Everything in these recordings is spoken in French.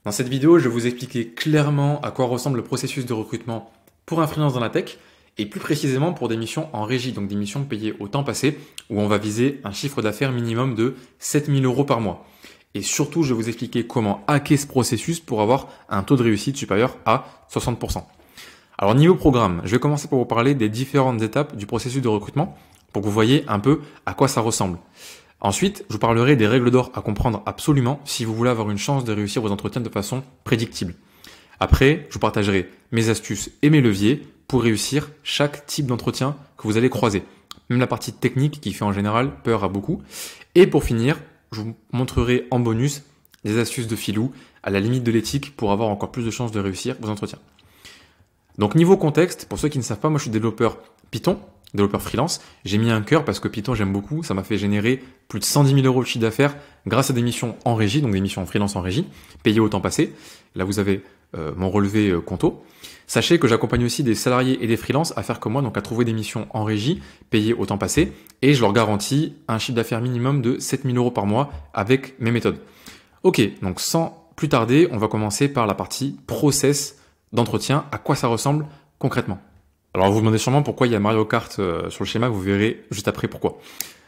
Dans cette vidéo, je vais vous expliquer clairement à quoi ressemble le processus de recrutement pour un freelance dans la tech et plus précisément pour des missions en régie, donc des missions payées au temps passé où on va viser un chiffre d'affaires minimum de 7 000 € par mois. Et surtout, je vais vous expliquer comment hacker ce processus pour avoir un taux de réussite supérieur à 60%. Alors niveau programme, je vais commencer par vous parler des différentes étapes du processus de recrutement pour que vous voyez un peu à quoi ça ressemble. Ensuite, je vous parlerai des règles d'or à comprendre absolument si vous voulez avoir une chance de réussir vos entretiens de façon prédictible. Après, je vous partagerai mes astuces et mes leviers pour réussir chaque type d'entretien que vous allez croiser. Même la partie technique qui fait en général peur à beaucoup. Et pour finir, je vous montrerai en bonus des astuces de filou à la limite de l'éthique pour avoir encore plus de chances de réussir vos entretiens. Donc niveau contexte, pour ceux qui ne savent pas, moi je suis développeur Python, développeur freelance. J'ai mis un cœur parce que Python j'aime beaucoup, ça m'a fait générer plus de 110 000 € de chiffre d'affaires grâce à des missions en régie, donc des missions en freelance en régie, payées au temps passé. Là vous avez mon relevé Conto. Sachez que j'accompagne aussi des salariés et des freelances à faire comme moi, donc à trouver des missions en régie, payées au temps passé, et je leur garantis un chiffre d'affaires minimum de 7 000 € par mois avec mes méthodes. Ok, donc sans plus tarder, on va commencer par la partie process d'entretien, à quoi ça ressemble concrètement. Alors vous vous demandez sûrement pourquoi il y a Mario Kart sur le schéma, vous verrez juste après pourquoi.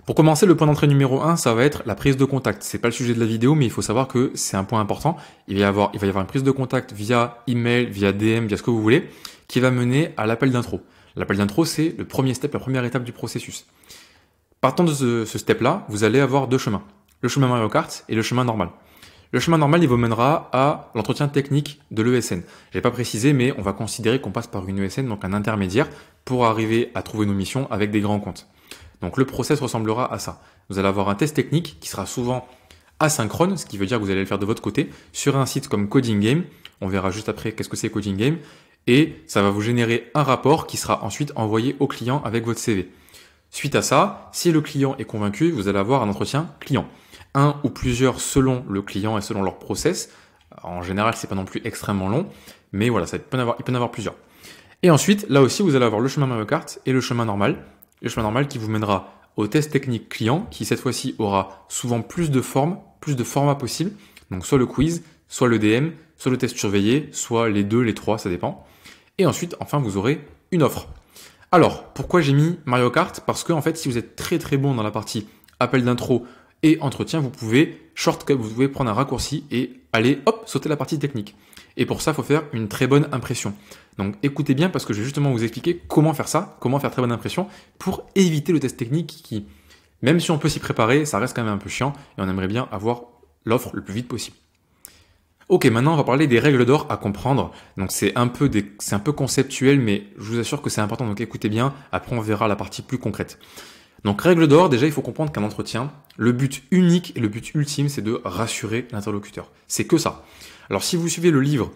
Pour commencer, le point d'entrée numéro 1, ça va être la prise de contact. C'est pas le sujet de la vidéo, mais il faut savoir que c'est un point important. Il va y avoir une prise de contact via email, via DM, via ce que vous voulez, qui va mener à l'appel d'intro. L'appel d'intro, c'est le premier step, la première étape du processus. Partant de ce step-là, vous allez avoir deux chemins. Le chemin Mario Kart et le chemin normal. Le chemin normal, il vous mènera à l'entretien technique de l'ESN. Je n'ai pas précisé, mais on va considérer qu'on passe par une ESN, donc un intermédiaire, pour arriver à trouver nos missions avec des grands comptes. Donc le process ressemblera à ça. Vous allez avoir un test technique qui sera souvent asynchrone, ce qui veut dire que vous allez le faire de votre côté, sur un site comme Coding Game. On verra juste après qu'est-ce que c'est Coding Game. Et ça va vous générer un rapport qui sera ensuite envoyé au client avec votre CV. Suite à ça, si le client est convaincu, vous allez avoir un entretien client. Un ou plusieurs selon le client et selon leur process. En général, c'est pas non plus extrêmement long, mais voilà, il peut en avoir plusieurs. Et ensuite, là aussi, vous allez avoir le chemin Mario Kart et le chemin normal. Le chemin normal qui vous mènera au test technique client, qui cette fois-ci aura souvent plus de formes, plus de formats possibles. Donc soit le quiz, soit le DM, soit le test surveillé, soit les deux, les trois, ça dépend. Et ensuite, enfin, vous aurez une offre. Alors, pourquoi j'ai mis Mario Kart? Parce que en fait, si vous êtes très très bon dans la partie appel d'intro et entretien, vous pouvez prendre un raccourci et aller, hop, sauter la partie technique. Et pour ça, il faut faire une très bonne impression. Donc écoutez bien parce que je vais justement vous expliquer comment faire ça, comment faire très bonne impression pour éviter le test technique qui, même si on peut s'y préparer, ça reste quand même un peu chiant et on aimerait bien avoir l'offre le plus vite possible. Ok, maintenant on va parler des règles d'or à comprendre. Donc c'est un peu conceptuel, mais je vous assure que c'est important. Donc écoutez bien, après on verra la partie plus concrète. Donc règle d'or, déjà il faut comprendre qu'un entretien, le but unique et le but ultime, c'est de rassurer l'interlocuteur. C'est que ça. Alors si vous suivez le livre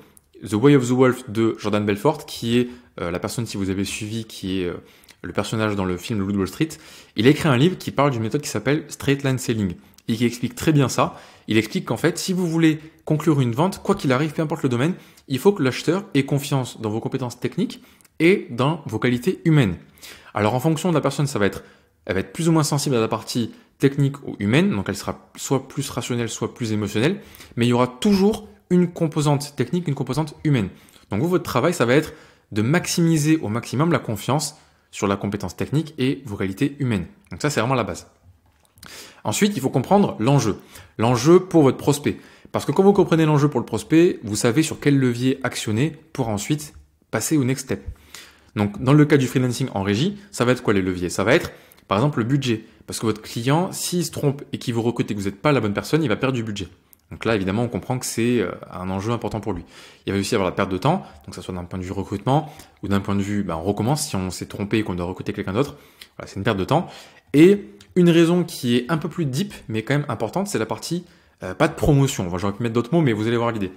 The Way of the Wolf de Jordan Belfort, qui est la personne, si vous avez suivi, qui est le personnage dans le film Le Loup de Wall Street, il a écrit un livre qui parle d'une méthode qui s'appelle Straight Line Selling et qui explique très bien ça. Il explique qu'en fait, si vous voulez conclure une vente, quoi qu'il arrive, peu importe le domaine, il faut que l'acheteur ait confiance dans vos compétences techniques et dans vos qualités humaines. Alors en fonction de la personne, elle va être plus ou moins sensible à la partie technique ou humaine, donc elle sera soit plus rationnelle, soit plus émotionnelle, mais il y aura toujours une composante technique, une composante humaine. Donc vous, votre travail, ça va être de maximiser au maximum la confiance sur la compétence technique et vos qualités humaines. Donc ça, c'est vraiment la base. Ensuite, il faut comprendre l'enjeu. L'enjeu pour votre prospect. Parce que quand vous comprenez l'enjeu pour le prospect, vous savez sur quel levier actionner pour ensuite passer au next step. Donc dans le cas du freelancing en régie, ça va être quoi les leviers? Ça va être par exemple le budget. Parce que votre client, s'il se trompe et qu'il vous recrute et que vous n'êtes pas la bonne personne, il va perdre du budget. Donc là, évidemment, on comprend que c'est un enjeu important pour lui. Il va aussi avoir la perte de temps, donc ça soit d'un point de vue recrutement ou d'un point de vue, on recommence si on s'est trompé et qu'on doit recruter quelqu'un d'autre. Voilà, c'est une perte de temps. Et une raison qui est un peu plus deep, mais quand même importante, c'est la partie pas de promotion. Enfin, j'aurais pu mettre d'autres mots, mais vous allez voir l'idée.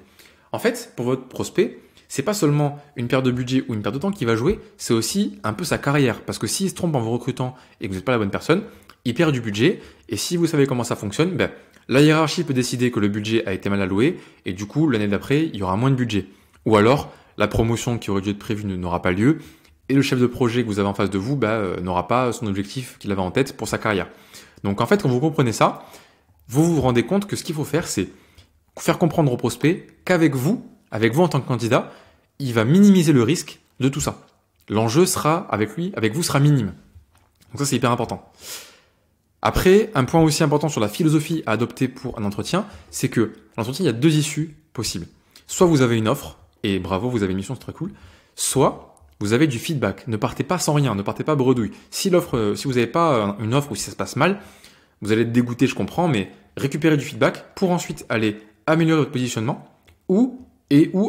En fait, pour votre prospect, c'est pas seulement une perte de budget ou une perte de temps qui va jouer, c'est aussi un peu sa carrière. Parce que s'il se trompe en vous recrutant et que vous n'êtes pas la bonne personne, il perd du budget. Et si vous savez comment ça fonctionne, la hiérarchie peut décider que le budget a été mal alloué et du coup, l'année d'après, il y aura moins de budget. Ou alors, la promotion qui aurait dû être prévue n'aura pas lieu et le chef de projet que vous avez en face de vous n'aura pas son objectif qu'il avait en tête pour sa carrière. Donc en fait, quand vous comprenez ça, vous vous rendez compte que ce qu'il faut faire, c'est faire comprendre au prospect qu'avec vous en tant que candidat, il va minimiser le risque de tout ça. L'enjeu sera avec vous sera minime. Donc ça, c'est hyper important. Après, un point aussi important sur la philosophie à adopter pour un entretien, c'est que l'entretien, il y a deux issues possibles. Soit vous avez une offre, et bravo, vous avez une mission, c'est très cool. Soit vous avez du feedback. Ne partez pas sans rien, ne partez pas bredouille. Si vous n'avez pas une offre ou si ça se passe mal, vous allez être dégoûté, je comprends, mais récupérez du feedback pour ensuite aller améliorer votre positionnement ou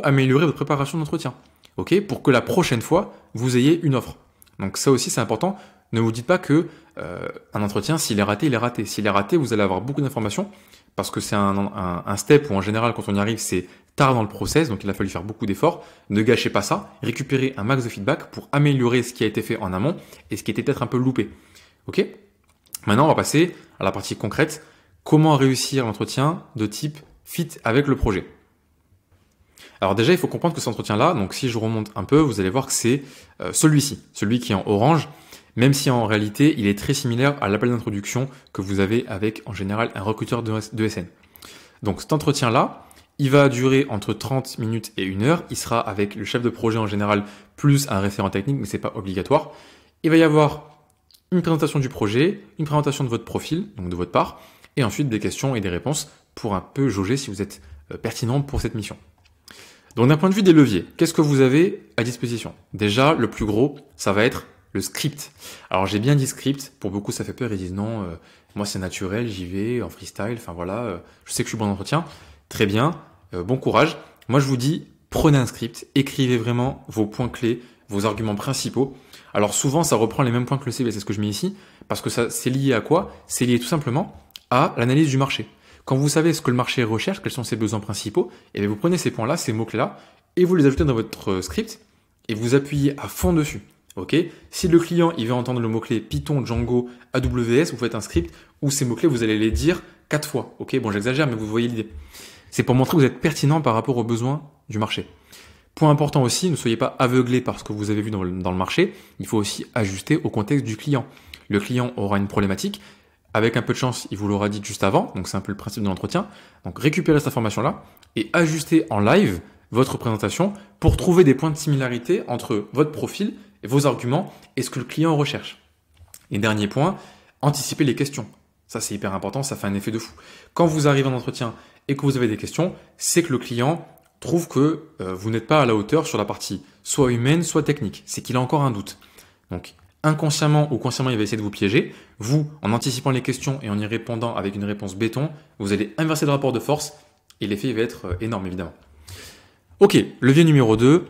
améliorer votre préparation d'entretien. Ok, pour que la prochaine fois, vous ayez une offre. Donc ça aussi, c'est important. Ne vous dites pas que un entretien, s'il est raté, il est raté. S'il est raté, vous allez avoir beaucoup d'informations parce que c'est un step où en général, quand on y arrive, c'est tard dans le process, donc il a fallu faire beaucoup d'efforts. Ne gâchez pas ça. Récupérez un max de feedback pour améliorer ce qui a été fait en amont et ce qui était peut-être un peu loupé. Ok ? Maintenant, on va passer à la partie concrète. Comment réussir l'entretien de type fit avec le projet ? Alors déjà, il faut comprendre que cet entretien-là, donc si je remonte un peu, vous allez voir que c'est celui-ci, celui qui est en orange, même si en réalité, il est très similaire à l'appel d'introduction que vous avez avec, en général, un recruteur de SN. Donc cet entretien-là, il va durer entre 30 minutes et 1 heure. Il sera avec le chef de projet en général, plus un référent technique, mais c'est pas obligatoire. Il va y avoir une présentation du projet, une présentation de votre profil, donc de votre part, et ensuite des questions et des réponses pour un peu jauger si vous êtes pertinent pour cette mission. Donc d'un point de vue des leviers, qu'est-ce que vous avez à disposition ? Déjà, le plus gros, ça va être le script. Alors j'ai bien dit script, pour beaucoup ça fait peur, ils disent non, moi c'est naturel, j'y vais en freestyle, enfin voilà, je sais que je suis bon en entretien, très bien, bon courage. Moi je vous dis, prenez un script, écrivez vraiment vos points clés, vos arguments principaux. Alors souvent ça reprend les mêmes points que le CV, c'est ce que je mets ici, parce que ça c'est lié à quoi ? C'est lié tout simplement à l'analyse du marché. Quand vous savez ce que le marché recherche, quels sont ses besoins principaux, et bien vous prenez ces points-là, ces mots-clés-là, et vous les ajoutez dans votre script, et vous appuyez à fond dessus. Ok ? Si le client il veut entendre le mot-clé Python, Django, AWS, vous faites un script où ces mots-clés, vous allez les dire 4 fois. Ok ? Bon, j'exagère, mais vous voyez l'idée. C'est pour montrer que vous êtes pertinent par rapport aux besoins du marché. Point important aussi, ne soyez pas aveuglé par ce que vous avez vu dans le marché. Il faut aussi ajuster au contexte du client. Le client aura une problématique. Avec un peu de chance, il vous l'aura dit juste avant, donc c'est un peu le principe de l'entretien. Donc récupérez cette information-là et ajustez en live votre présentation pour trouver des points de similarité entre votre profil et vos arguments et ce que le client recherche. Et dernier point, anticipez les questions. Ça c'est hyper important, ça fait un effet de fou. Quand vous arrivez en entretien et que vous avez des questions, c'est que le client trouve que vous n'êtes pas à la hauteur sur la partie soit humaine, soit technique. C'est qu'il a encore un doute. Donc inconsciemment ou consciemment, il va essayer de vous piéger. Vous, en anticipant les questions et en y répondant avec une réponse béton, vous allez inverser le rapport de force et l'effet va être énorme, évidemment. Ok, levier numéro 2,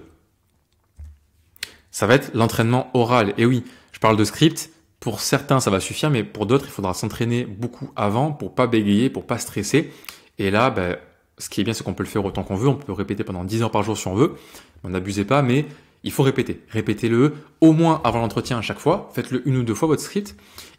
ça va être l'entraînement oral. Et oui, je parle de script. Pour certains, ça va suffire, mais pour d'autres, il faudra s'entraîner beaucoup avant pour pas bégayer, pour pas stresser. Et là, ce qui est bien, c'est qu'on peut le faire autant qu'on veut. On peut répéter pendant 10 heures par jour si on veut. N'abusez pas, mais il faut répéter. Répétez-le au moins avant l'entretien à chaque fois. Faites-le 1 ou 2 fois votre script.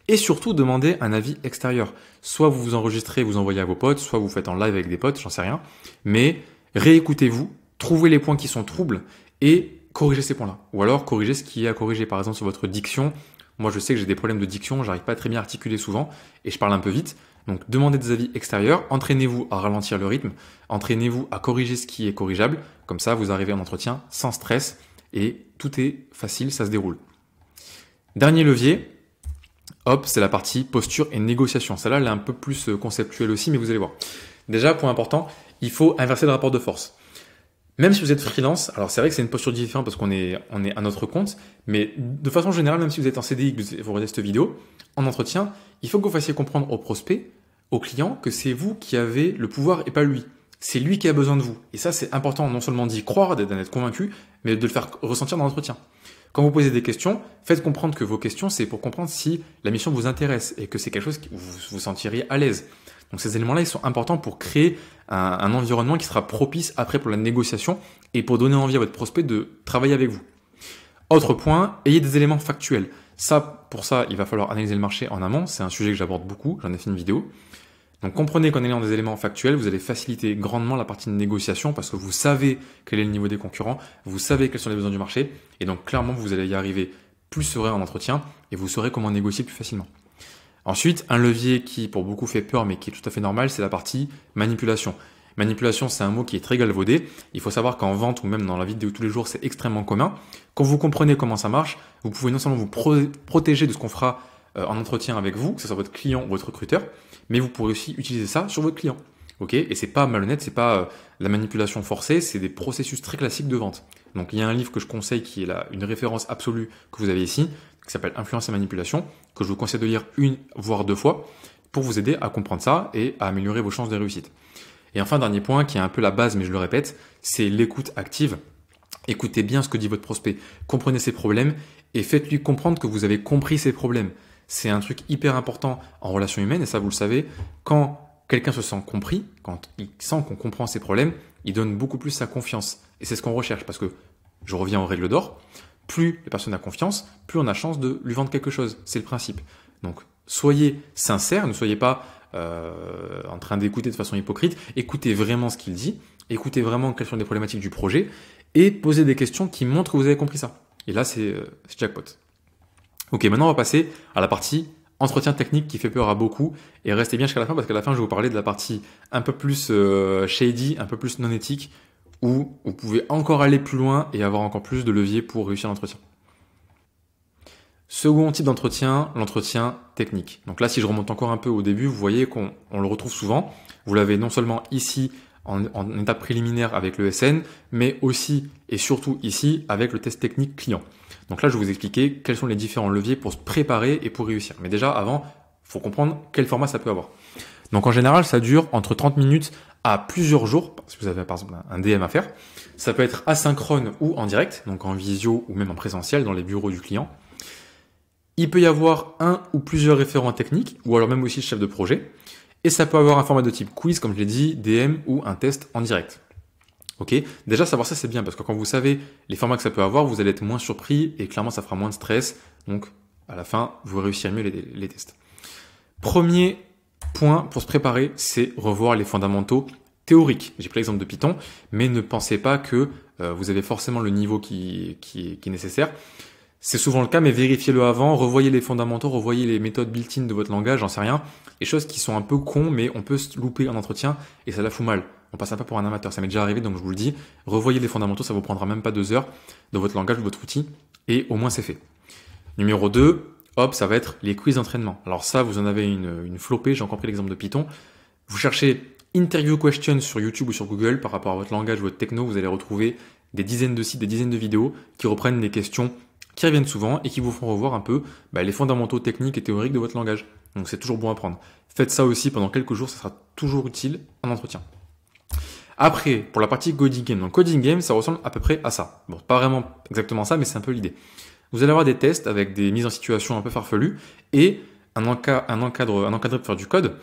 Et surtout, demandez un avis extérieur. Soit vous vous enregistrez, vous envoyez à vos potes, soit vous faites en live avec des potes, j'en sais rien. Mais réécoutez-vous, trouvez les points qui sont troubles et corrigez ces points-là. Ou alors corrigez ce qui est à corriger. Par exemple, sur votre diction. Moi, je sais que j'ai des problèmes de diction, j'arrive pas très bien à articuler souvent et je parle un peu vite. Donc, demandez des avis extérieurs, entraînez-vous à ralentir le rythme, entraînez-vous à corriger ce qui est corrigeable. Comme ça, vous arrivez en entretien sans stress. Et tout est facile, ça se déroule. Dernier levier, hop, c'est la partie posture et négociation. Celle-là, elle est un peu plus conceptuelle aussi, mais vous allez voir. Déjà, point important, il faut inverser le rapport de force. Même si vous êtes freelance, alors c'est vrai que c'est une posture différente parce qu'on est à notre compte, mais de façon générale, même si vous êtes en CDI, que vous regardez cette vidéo, en entretien, il faut que vous fassiez comprendre au prospect, au client, que c'est vous qui avez le pouvoir et pas lui. C'est lui qui a besoin de vous. Et ça, c'est important non seulement d'y croire, d'en être convaincu, mais de le faire ressentir dans l'entretien. Quand vous posez des questions, faites comprendre que vos questions, c'est pour comprendre si la mission vous intéresse et que c'est quelque chose où vous vous sentiriez à l'aise. Donc ces éléments-là, ils sont importants pour créer un environnement qui sera propice après pour la négociation et pour donner envie à votre prospect de travailler avec vous. Autre point, ayez des éléments factuels. Pour ça, il va falloir analyser le marché en amont. C'est un sujet que j'aborde beaucoup, j'en ai fait une vidéo. Donc comprenez qu'en ayant des éléments factuels, vous allez faciliter grandement la partie de négociation parce que vous savez quel est le niveau des concurrents, vous savez quels sont les besoins du marché, et donc clairement vous allez y arriver plus serein en entretien et vous saurez comment négocier plus facilement. Ensuite, un levier qui pour beaucoup fait peur mais qui est tout à fait normal, c'est la partie manipulation. Manipulation, c'est un mot qui est très galvaudé. Il faut savoir qu'en vente ou même dans la vie de tous les jours, c'est extrêmement commun. Quand vous comprenez comment ça marche, vous pouvez non seulement vous protéger de ce qu'on fera en entretien avec vous, que ce soit votre client ou votre recruteur, mais vous pourrez aussi utiliser ça sur votre client. Ok, et c'est pas malhonnête, c'est pas la manipulation forcée, c'est des processus très classiques de vente. Donc il y a un livre que je conseille qui est là, une référence absolue que vous avez ici, qui s'appelle Influence et manipulation, que je vous conseille de lire une voire deux fois pour vous aider à comprendre ça et à améliorer vos chances de réussite. Et enfin, dernier point qui est un peu la base, mais je le répète, c'est l'écoute active. Écoutez bien ce que dit votre prospect, comprenez ses problèmes et faites-lui comprendre que vous avez compris ses problèmes. C'est un truc hyper important en relation humaine et ça vous le savez, quand quelqu'un se sent compris, quand il sent qu'on comprend ses problèmes, il donne beaucoup plus sa confiance. Et c'est ce qu'on recherche parce que, je reviens aux règles d'or, plus la personne a confiance, plus on a chance de lui vendre quelque chose. C'est le principe. Donc, soyez sincère, ne soyez pas en train d'écouter de façon hypocrite, écoutez vraiment ce qu'il dit, écoutez vraiment quelles sont les problématiques du projet et posez des questions qui montrent que vous avez compris ça. Et là, c'est jackpot. Ok, maintenant on va passer à la partie entretien technique qui fait peur à beaucoup et restez bien jusqu'à la fin parce qu'à la fin je vais vous parler de la partie un peu plus shady, un peu plus non éthique où vous pouvez encore aller plus loin et avoir encore plus de levier pour réussir l'entretien. Second type d'entretien, l'entretien technique. Donc là, si je remonte encore un peu au début, vous voyez qu'on le retrouve souvent. Vous l'avez non seulement ici en étape préliminaire avec le SN, mais aussi et surtout ici avec le test technique client. Donc là, je vais vous expliquer quels sont les différents leviers pour se préparer et pour réussir. Mais déjà, avant, il faut comprendre quel format ça peut avoir. Donc en général, ça dure entre 30 minutes à plusieurs jours, si vous avez par exemple un DM à faire. Ça peut être asynchrone ou en direct, donc en visio ou même en présentiel dans les bureaux du client. Il peut y avoir un ou plusieurs référents techniques, ou alors même aussi le chef de projet. Et ça peut avoir un format de type quiz, comme je l'ai dit, DM ou un test en direct. Ok, déjà savoir ça c'est bien, parce que quand vous savez les formats que ça peut avoir, vous allez être moins surpris et clairement ça fera moins de stress. Donc à la fin, vous réussirez mieux les tests. Premier point pour se préparer, c'est revoir les fondamentaux théoriques. J'ai pris l'exemple de Python, mais ne pensez pas que vous avez forcément le niveau qui est nécessaire. C'est souvent le cas, mais vérifiez-le avant, revoyez les fondamentaux, revoyez les méthodes built-in de votre langage, j'en sais rien. Les choses qui sont un peu cons, mais on peut se louper en entretien et ça la fout mal. On passe un peu pour un amateur, ça m'est déjà arrivé, donc je vous le dis. Revoyez les fondamentaux, ça vous prendra même pas 2 heures de votre langage, de votre outil, et au moins c'est fait. Numéro 2, hop, ça va être les quiz d'entraînement. Alors ça, vous en avez une flopée, j'ai encore pris l'exemple de Python. Vous cherchez interview questions sur YouTube ou sur Google par rapport à votre langage, votre techno, vous allez retrouver des dizaines de sites, des dizaines de vidéos qui reprennent les questions qui reviennent souvent et qui vous font revoir un peu les fondamentaux techniques et théoriques de votre langage. Donc c'est toujours bon à prendre. Faites ça aussi pendant quelques jours, ça sera toujours utile en entretien. Après, pour la partie coding game. Donc coding game, ça ressemble à peu près à ça. Bon, pas vraiment exactement ça, mais c'est un peu l'idée. Vous allez avoir des tests avec des mises en situation un peu farfelues et un encadré pour faire du code.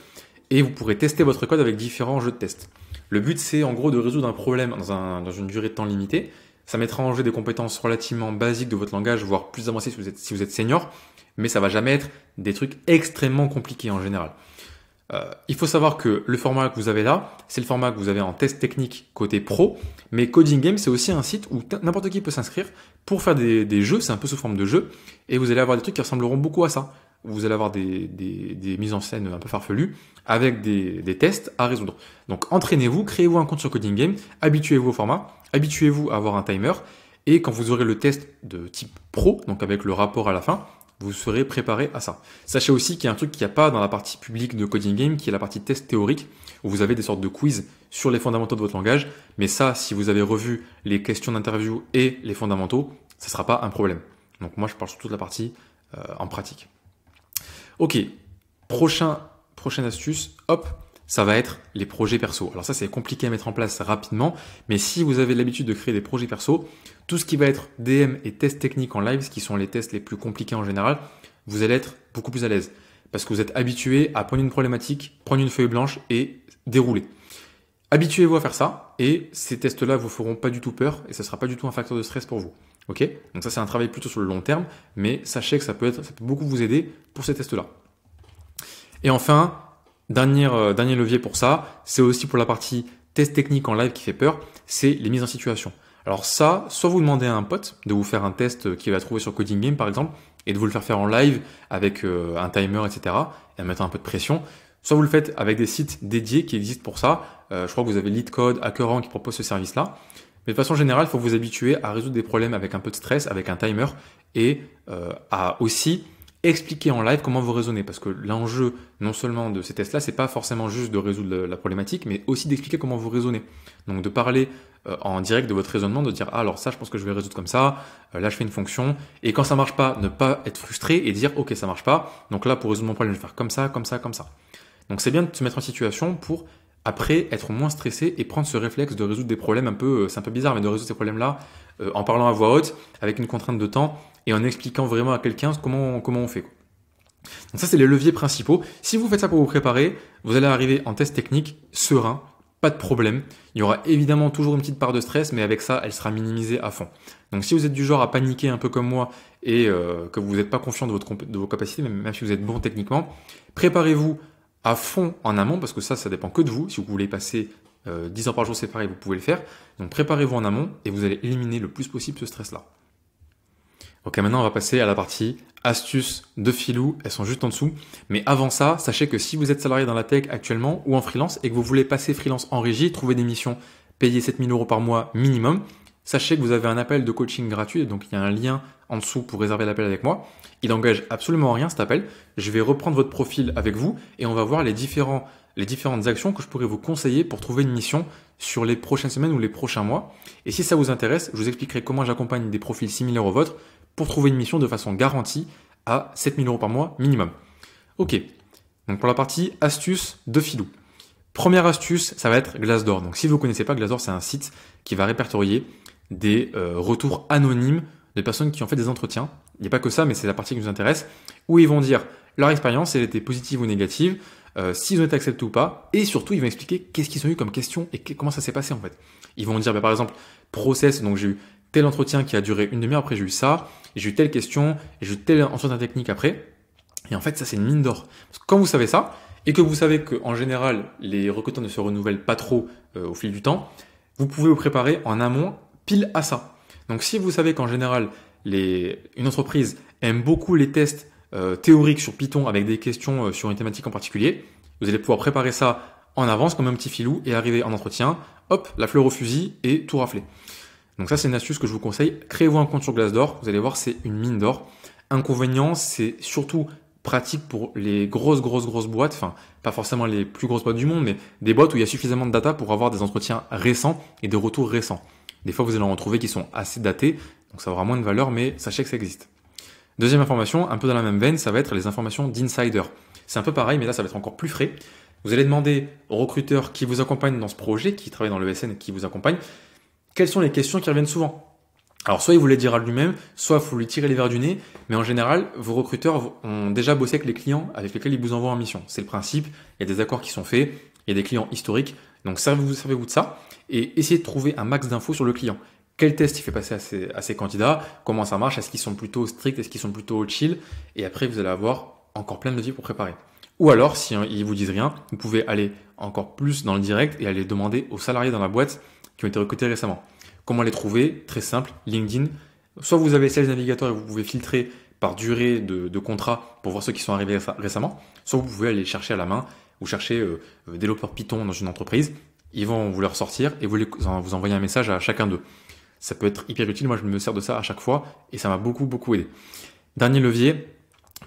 Et vous pourrez tester votre code avec différents jeux de tests. Le but, c'est en gros de résoudre un problème dans une durée de temps limitée. Ça mettra en jeu des compétences relativement basiques de votre langage, voire plus avancées si vous êtes senior, mais ça va jamais être des trucs extrêmement compliqués en général. Il faut savoir que le format que vous avez là, c'est le format que vous avez en test technique côté pro, mais Coding Game, c'est aussi un site où n'importe qui peut s'inscrire pour faire des jeux, c'est un peu sous forme de jeu, et vous allez avoir des trucs qui ressembleront beaucoup à ça. Vous allez avoir des mises en scène un peu farfelues avec des tests à résoudre. Donc entraînez-vous, créez-vous un compte sur Coding Game, habituez-vous au format, habituez-vous à avoir un timer, et quand vous aurez le test de type pro, donc avec le rapport à la fin, vous serez préparé à ça. Sachez aussi qu'il y a un truc qu'il n'y a pas dans la partie publique de Coding Game, qui est la partie test théorique, où vous avez des sortes de quiz sur les fondamentaux de votre langage. Mais ça, si vous avez revu les questions d'interview et les fondamentaux, ça ne sera pas un problème. Donc moi, je parle surtout de la partie en pratique. Ok, prochaine astuce, hop, ça va être les projets perso. Alors ça, c'est compliqué à mettre en place rapidement, mais si vous avez l'habitude de créer des projets perso, tout ce qui va être DM et tests techniques en live, ce qui sont les tests les plus compliqués en général, vous allez être beaucoup plus à l'aise. Parce que vous êtes habitué à prendre une problématique, prendre une feuille blanche et dérouler. Habituez-vous à faire ça, et ces tests-là vous feront pas du tout peur, et ça sera pas du tout un facteur de stress pour vous. Ok ? Donc ça, c'est un travail plutôt sur le long terme, mais sachez que ça peut beaucoup vous aider pour ces tests-là. Et enfin, dernier levier pour ça, c'est aussi pour la partie test technique en live qui fait peur, c'est les mises en situation. Alors ça, soit vous demandez à un pote de vous faire un test qu'il va trouver sur Coding Game par exemple, et de vous le faire en live avec un timer, etc., et en mettant un peu de pression, Soit vous le faites avec des sites dédiés qui existent pour ça. Je crois que vous avez LeetCode, HackerRank qui propose ce service-là. Mais de façon générale, il faut vous habituer à résoudre des problèmes avec un peu de stress, avec un timer, et à aussi expliquer en live comment vous raisonnez. Parce que l'enjeu, non seulement de ces tests-là, c'est pas forcément juste de résoudre la problématique, mais aussi d'expliquer comment vous raisonnez. Donc de parler en direct de votre raisonnement, de dire ah, alors ça, je pense que je vais résoudre comme ça. Là, je fais une fonction. Et quand ça marche pas, ne pas être frustré et dire ok, ça marche pas. Donc là, pour résoudre mon problème, je vais faire comme ça, comme ça, comme ça. Donc c'est bien de se mettre en situation pour après être moins stressé et prendre ce réflexe de résoudre des problèmes un peu, c'est un peu bizarre, mais de résoudre ces problèmes-là en parlant à voix haute, avec une contrainte de temps et en expliquant vraiment à quelqu'un comment on fait. Donc ça, c'est les leviers principaux. Si vous faites ça pour vous préparer, vous allez arriver en test technique serein, pas de problème. Il y aura évidemment toujours une petite part de stress, mais avec ça, elle sera minimisée à fond. Donc si vous êtes du genre à paniquer un peu comme moi et que vous n'êtes pas confiant de vos capacités, même si vous êtes bon techniquement, préparez-vous à fond en amont, parce que ça dépend que de vous. Si vous voulez passer 10 heures par jour, c'est pareil, vous pouvez le faire. Donc préparez-vous en amont et vous allez éliminer le plus possible ce stress-là. Ok, maintenant on va passer à la partie astuces de Philou, elles sont juste en dessous. Mais avant ça, sachez que si vous êtes salarié dans la tech actuellement ou en freelance et que vous voulez passer freelance en régie, trouver des missions payées 7 000 € par mois minimum, sachez que vous avez un appel de coaching gratuit, donc il y a un lien en dessous pour réserver l'appel avec moi. Il n'engage absolument rien cet appel. Je vais reprendre votre profil avec vous et on va voir les différentes actions que je pourrais vous conseiller pour trouver une mission sur les prochaines semaines ou les prochains mois. Et si ça vous intéresse, je vous expliquerai comment j'accompagne des profils similaires aux vôtres pour trouver une mission de façon garantie à 7 000 € par mois minimum. Ok, donc pour la partie astuces de Philou. Première astuce, ça va être Glassdoor. Donc si vous ne connaissez pas, Glassdoor, c'est un site qui va répertorier des retours anonymes de personnes qui ont fait des entretiens. Il n'y a pas que ça, mais c'est la partie qui nous intéresse, où ils vont dire leur expérience, elle était positive ou négative, s'ils ont été acceptés ou pas, et surtout, ils vont expliquer qu'est-ce qu'ils ont eu comme question et comment ça s'est passé en fait. Ils vont dire, par exemple, process, donc j'ai eu tel entretien qui a duré une demi-heure, après j'ai eu ça, et j'ai eu telle question, et j'ai eu tel entretien technique après. Et en fait, ça, c'est une mine d'or. Parce que quand vous savez ça, et que vous savez qu'en général, les recruteurs ne se renouvellent pas trop au fil du temps, vous pouvez vous préparer en amont pile à ça. Donc si vous savez qu'en général, une entreprise aime beaucoup les tests théoriques sur Python avec des questions sur une thématique en particulier, vous allez pouvoir préparer ça en avance comme un petit filou et arriver en entretien, hop, la fleur au fusil et tout rafler. Donc ça, c'est une astuce que je vous conseille. Créez-vous un compte sur Glassdoor, vous allez voir, c'est une mine d'or. Inconvénient, c'est surtout pratique pour les grosses boîtes, enfin pas forcément les plus grosses boîtes du monde, mais des boîtes où il y a suffisamment de data pour avoir des entretiens récents et des retours récents. Des fois, vous allez en retrouver qui sont assez datés, donc ça aura moins de valeur, mais sachez que ça existe. Deuxième information, un peu dans la même veine, ça va être les informations d'insider. C'est un peu pareil, mais là, ça va être encore plus frais. Vous allez demander aux recruteurs qui vous accompagnent dans ce projet, qui travaillent dans le SN et qui vous accompagnent, quelles sont les questions qui reviennent souvent. Alors, soit il vous les dira lui-même, soit il faut lui tirer les verres du nez, mais en général, vos recruteurs ont déjà bossé avec les clients avec lesquels ils vous envoient en mission. C'est le principe, il y a des accords qui sont faits, il y a des clients historiques, donc servez-vous de ça et essayez de trouver un max d'infos sur le client. Quel test il fait passer à ses candidats, comment ça marche, est-ce qu'ils sont plutôt stricts, est-ce qu'ils sont plutôt chill, et après vous allez avoir encore plein de leviers pour préparer. Ou alors, si ils vous disent rien, vous pouvez aller encore plus dans le direct et aller demander aux salariés dans la boîte qui ont été recrutés récemment. Comment les trouver? Très simple, LinkedIn. Soit vous avez Sales Navigator et vous pouvez filtrer par durée de contrat pour voir ceux qui sont arrivés récemment, soit vous pouvez aller chercher à la main, vous cherchez développeur Python dans une entreprise, ils vont vous leur sortir et vous envoyer un message à chacun d'eux. Ça peut être hyper utile, moi je me sers de ça à chaque fois et ça m'a beaucoup aidé. Dernier levier,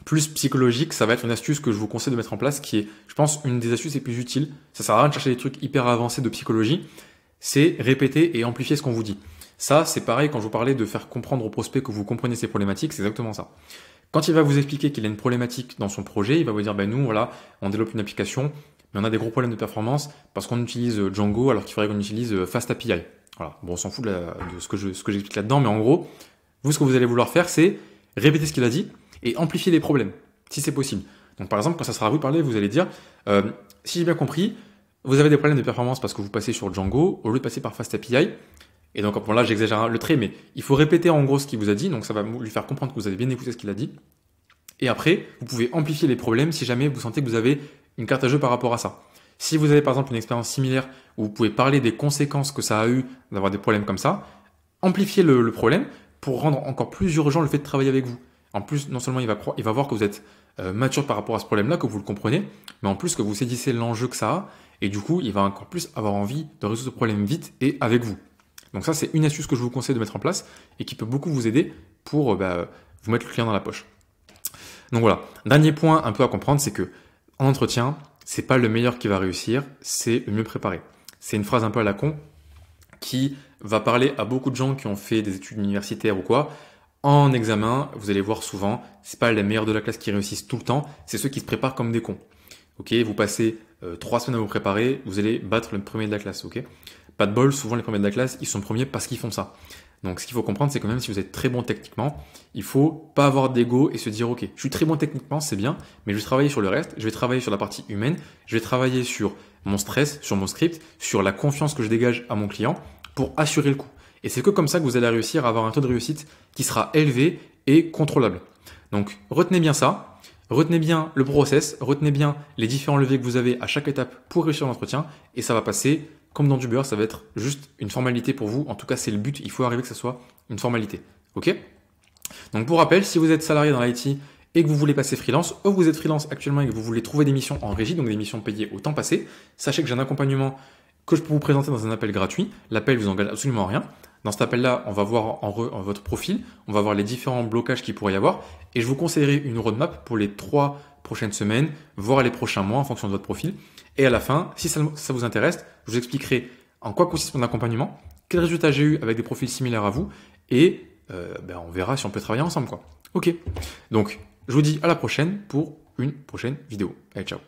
plus psychologique, ça va être une astuce que je vous conseille de mettre en place qui est, je pense, une des astuces les plus utiles. Ça sert à rien de chercher des trucs hyper avancés de psychologie, c'est répéter et amplifier ce qu'on vous dit. Ça, c'est pareil quand je vous parlais de faire comprendre au prospect que vous comprenez ses problématiques, c'est exactement ça. Quand il va vous expliquer qu'il a une problématique dans son projet, il va vous dire, nous, voilà, on développe une application, mais on a des gros problèmes de performance parce qu'on utilise Django alors qu'il faudrait qu'on utilise FastAPI. Voilà. Bon, on s'en fout de ce que j'explique là-dedans, mais en gros, vous, ce que vous allez vouloir faire, c'est répéter ce qu'il a dit et amplifier les problèmes, si c'est possible. Donc, par exemple, quand ça sera à vous de parler, vous allez dire, si j'ai bien compris, vous avez des problèmes de performance parce que vous passez sur Django au lieu de passer par FastAPI. Et donc, bon, là, j'exagère le trait, mais il faut répéter en gros ce qu'il vous a dit. Donc, ça va lui faire comprendre que vous avez bien écouté ce qu'il a dit. Et après, vous pouvez amplifier les problèmes si jamais vous sentez que vous avez une carte à jeu par rapport à ça. Si vous avez par exemple une expérience similaire où vous pouvez parler des conséquences que ça a eu d'avoir des problèmes comme ça, amplifiez le problème pour rendre encore plus urgent le fait de travailler avec vous. En plus, non seulement il va voir que vous êtes mature par rapport à ce problème-là, que vous le comprenez, mais en plus que vous saisissez l'enjeu que ça a, et du coup, il va encore plus avoir envie de résoudre ce problème vite et avec vous. Donc ça, c'est une astuce que je vous conseille de mettre en place et qui peut beaucoup vous aider pour vous mettre le client dans la poche. Donc voilà, dernier point un peu à comprendre, c'est que en entretien, c'est pas le meilleur qui va réussir, c'est le mieux préparé. C'est une phrase un peu à la con qui va parler à beaucoup de gens qui ont fait des études universitaires ou quoi. En examen, vous allez voir souvent, c'est pas les meilleurs de la classe qui réussissent tout le temps, c'est ceux qui se préparent comme des cons. Ok, vous passez 3 semaines à vous préparer, vous allez battre le premier de la classe. Ok, pas de bol, souvent les premiers de la classe, ils sont premiers parce qu'ils font ça. Donc ce qu'il faut comprendre, c'est que même si vous êtes très bon techniquement, il faut pas avoir d'ego et se dire ok, je suis très bon techniquement, c'est bien, mais je vais travailler sur le reste, je vais travailler sur la partie humaine, je vais travailler sur mon stress, sur mon script, sur la confiance que je dégage à mon client pour assurer le coup. Et c'est que comme ça que vous allez réussir à avoir un taux de réussite qui sera élevé et contrôlable. Donc retenez bien ça, retenez bien le process, retenez bien les différents leviers que vous avez à chaque étape pour réussir l'entretien et ça va passer comme dans du beurre, ça va être juste une formalité pour vous. En tout cas, c'est le but, il faut arriver que ça soit une formalité. Ok ? Donc pour rappel, si vous êtes salarié dans l'IT et que vous voulez passer freelance, ou vous êtes freelance actuellement et que vous voulez trouver des missions en régie, donc des missions payées au temps passé, sachez que j'ai un accompagnement que je peux vous présenter dans un appel gratuit. L'appel vous engage absolument à rien. Dans cet appel-là, on va voir en votre profil, on va voir les différents blocages qu'il pourrait y avoir et je vous conseillerai une roadmap pour les 3 prochaines semaines, voire les prochains mois en fonction de votre profil. Et à la fin, si ça vous intéresse, je vous expliquerai en quoi consiste mon accompagnement, quels résultats j'ai eu avec des profils similaires à vous et on verra si on peut travailler ensemble, quoi. Ok. Donc, je vous dis à la prochaine pour une prochaine vidéo. Allez, ciao.